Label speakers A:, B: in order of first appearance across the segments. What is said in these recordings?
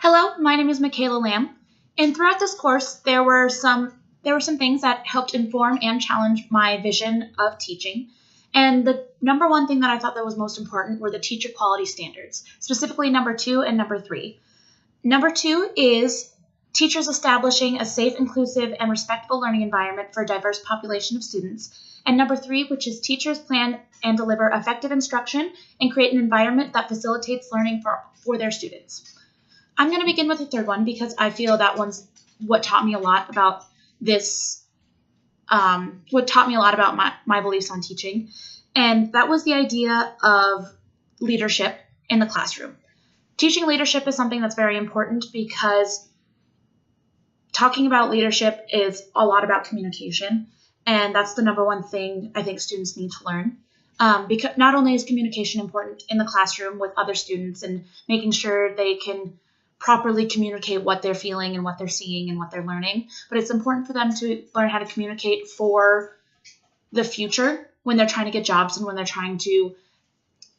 A: Hello, my name is Michaela Lamb, and throughout this course, there were some things that helped inform and challenge my vision of teaching. And the number one thing that I thought that was most important were the teacher quality standards, specifically number 2 and number 3. Number 2 is teachers establishing a safe, inclusive, and respectful learning environment for a diverse population of students. And number 3, which is teachers plan and deliver effective instruction and create an environment that facilitates learning for their students. I'm going to begin with the third one because I feel that one's what taught me a lot about this, what taught me a lot about my beliefs on teaching. And that was the idea of leadership in the classroom. Teaching leadership is something that's very important because talking about leadership is a lot about communication. And that's the number one thing I think students need to learn. Because not only is communication important in the classroom with other students and making sure they can properly communicate what they're feeling and what they're seeing and what they're learning, but it's important for them to learn how to communicate for the future when they're trying to get jobs and when they're trying to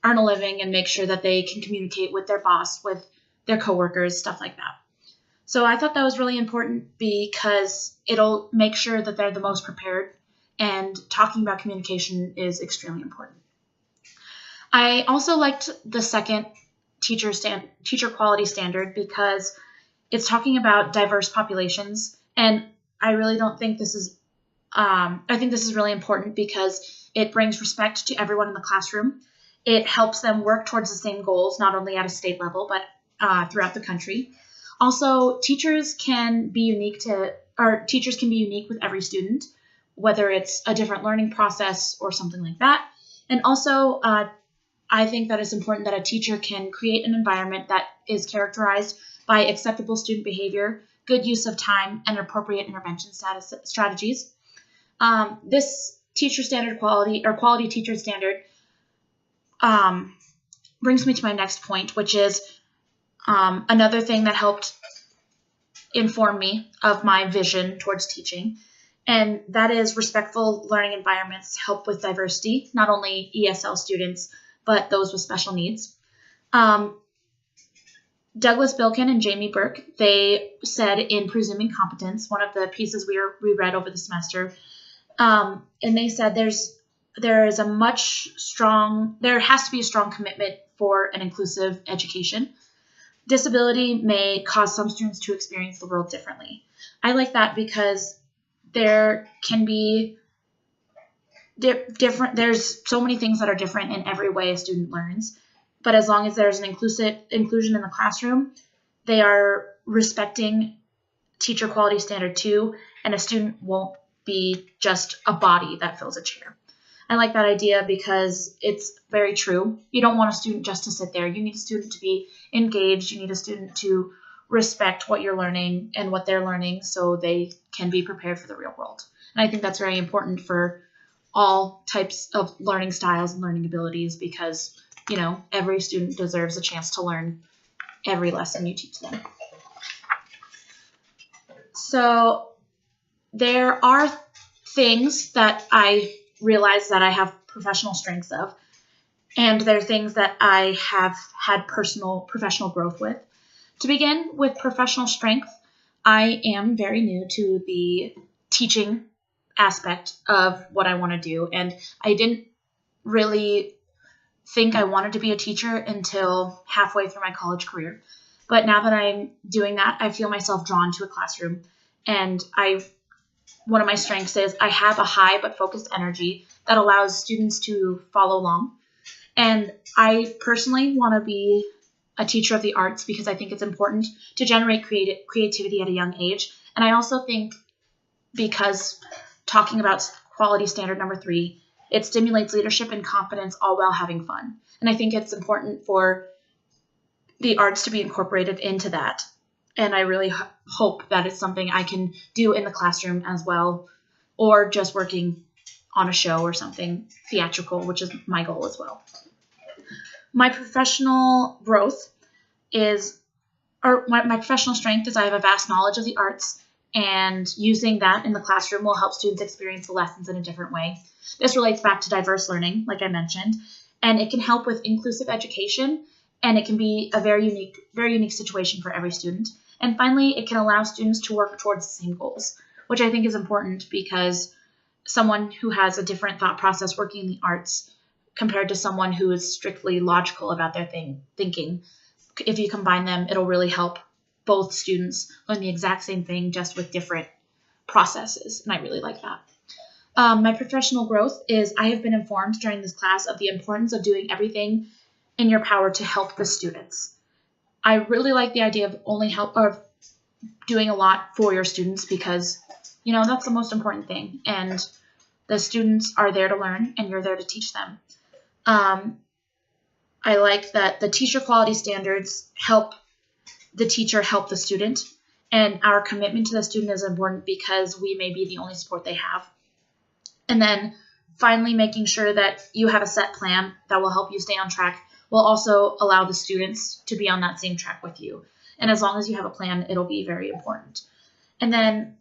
A: earn a living and make sure that they can communicate with their boss, with their coworkers, stuff like that. So I thought that was really important because it'll make sure that they're the most prepared, and talking about communication is extremely important. I also liked the second teacher quality standard because it's talking about diverse populations, and I really don't think this is I think this is really important because it brings respect to everyone in the classroom. It helps them work towards the same goals, not only at a state level, but throughout the country. Also, teachers can be unique with every student, whether it's a different learning process or something like that. And also, I think that it's important that a teacher can create an environment that is characterized by acceptable student behavior, good use of time, and appropriate intervention strategies. This teacher standard quality teacher standard brings me to my next point, which is another thing that helped inform me of my vision towards teaching. And that is respectful learning environments help with diversity, not only ESL students, but those with special needs. Douglas Bilkin and Jamie Burke, they said in Presuming Competence, one of the pieces we read over the semester, and they said there has to be a strong commitment for an inclusive education. Disability may cause some students to experience the world differently. I like that because there can be there's so many things that are different in every way a student learns, but as long as there's an inclusion in the classroom, they are respecting teacher quality standard 2, and a student won't be just a body that fills a chair. I like that idea because it's very true. You don't want a student just to sit there. You need a student to be engaged. You need a student to respect what you're learning and what they're learning so they can be prepared for the real world. And I think that's very important for all types of learning styles and learning abilities because, every student deserves a chance to learn every lesson you teach them. So there are things that I realize that I have professional strengths of, and there are things that I have had professional growth with. To begin with professional strength, I am very new to the teaching aspect of what I want to do, and I didn't really think I wanted to be a teacher until halfway through my college career. But now that I'm doing that, I feel myself drawn to a classroom, and one of my strengths is I have a high but focused energy that allows students to follow along. And I personally want to be a teacher of the arts because I think it's important to generate creativity at a young age. And I also think because talking about quality standard number 3, it stimulates leadership and confidence all while having fun. And I think it's important for the arts to be incorporated into that. And I really hope that it's something I can do in the classroom as well, or just working on a show or something theatrical, which is my goal as well. My professional growth my professional strength is I have a vast knowledge of the arts, and using that in the classroom will help students experience the lessons in a different way. This relates back to diverse learning, like I mentioned, and it can help with inclusive education and it can be a very unique situation for every student. And finally, it can allow students to work towards the same goals, which I think is important because someone who has a different thought process working in the arts compared to someone who is strictly logical about their thinking, if you combine them, it'll really help both students learn the exact same thing just with different processes, and I really like that. My professional growth is I have been informed during this class of the importance of doing everything in your power to help the students. I really like the idea of doing a lot for your students because, that's the most important thing. And the students are there to learn and you're there to teach them. I like that the teacher quality standards help the teacher help the student. And our commitment to the student is important because we may be the only support they have. And then finally, making sure that you have a set plan that will help you stay on track will also allow the students to be on that same track with you. And as long as you have a plan, it'll be very important. And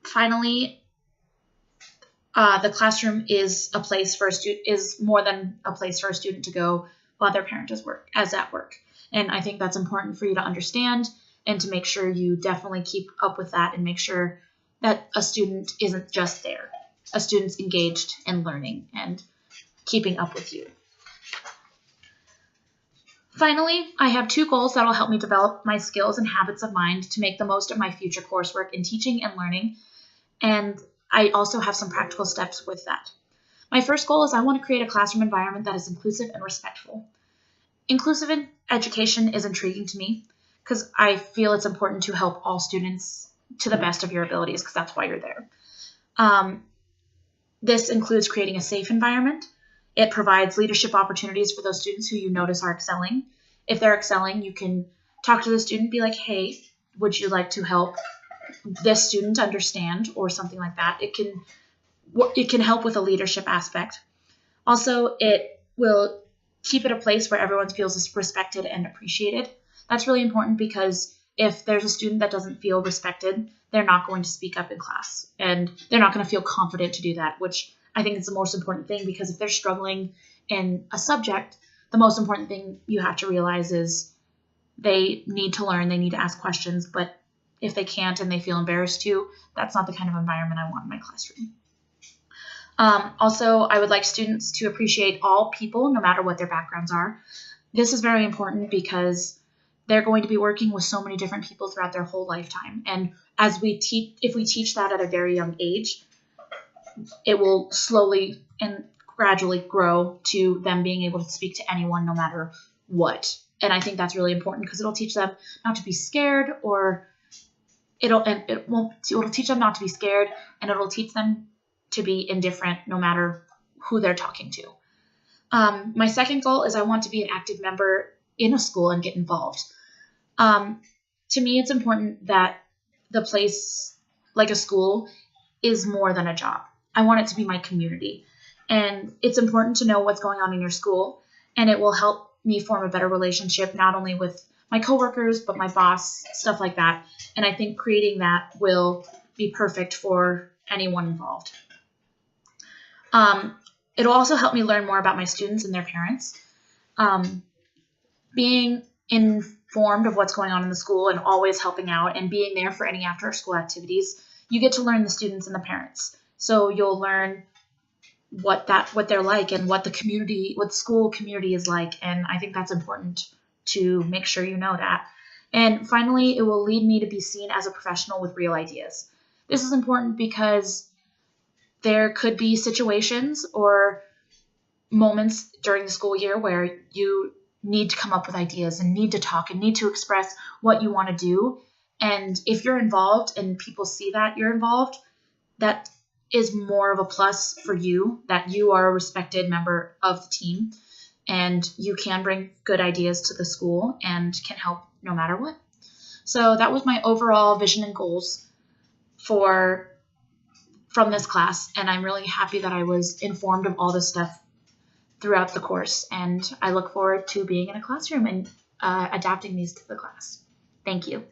A: finally, the classroom is a place for a student, is more than a place for a student to go while their parent is at work. And I think that's important for you to understand and to make sure you definitely keep up with that and make sure that a student isn't just there. A student's engaged in learning and keeping up with you. Finally, I have 2 goals that will help me develop my skills and habits of mind to make the most of my future coursework in teaching and learning. And I also have some practical steps with that. My first goal is I want to create a classroom environment that is inclusive and respectful. Inclusive education is intriguing to me because I feel it's important to help all students to the best of your abilities because that's why you're there. This includes creating a safe environment. It provides leadership opportunities for those students who you notice are excelling. If they're excelling, you can talk to the student, be like, hey, would you like to help this student understand, or something like that. It can help with a leadership aspect. Also, it will keep it a place where everyone feels respected and appreciated. That's really important because if there's a student that doesn't feel respected, they're not going to speak up in class and they're not going to feel confident to do that, which I think is the most important thing because if they're struggling in a subject, the most important thing you have to realize is they need to learn, they need to ask questions, but if they can't and they feel embarrassed to, that's not the kind of environment I want in my classroom. Also, I would like students to appreciate all people, no matter what their backgrounds are. This is very important because they're going to be working with so many different people throughout their whole lifetime. And if we teach that at a very young age, it will slowly and gradually grow to them being able to speak to anyone, no matter what. And I think that's really important because it'll teach them not to be scared, or it'll teach them not to be scared, and it'll teach them to be indifferent no matter who they're talking to. My second goal is I want to be an active member in a school and get involved. To me, it's important that the place, like a school, is more than a job. I want it to be my community. And it's important to know what's going on in your school, and it will help me form a better relationship, not only with my coworkers, but my boss, stuff like that. And I think creating that will be perfect for anyone involved. It'll also help me learn more about my students and their parents. Being informed of what's going on in the school and always helping out and being there for any after school activities, you get to learn the students and the parents. So you'll learn what they're like and what the school community is like. And I think that's important to make sure you know that. And finally, it will lead me to be seen as a professional with real ideas. This is important because there could be situations or moments during the school year where you need to come up with ideas and need to talk and need to express what you want to do. And if you're involved and people see that you're involved, that is more of a plus for you, that you are a respected member of the team and you can bring good ideas to the school and can help no matter what. So that was my overall vision and goals from this class, and I'm really happy that I was informed of all this stuff throughout the course, and I look forward to being in a classroom and adapting these to the class. Thank you.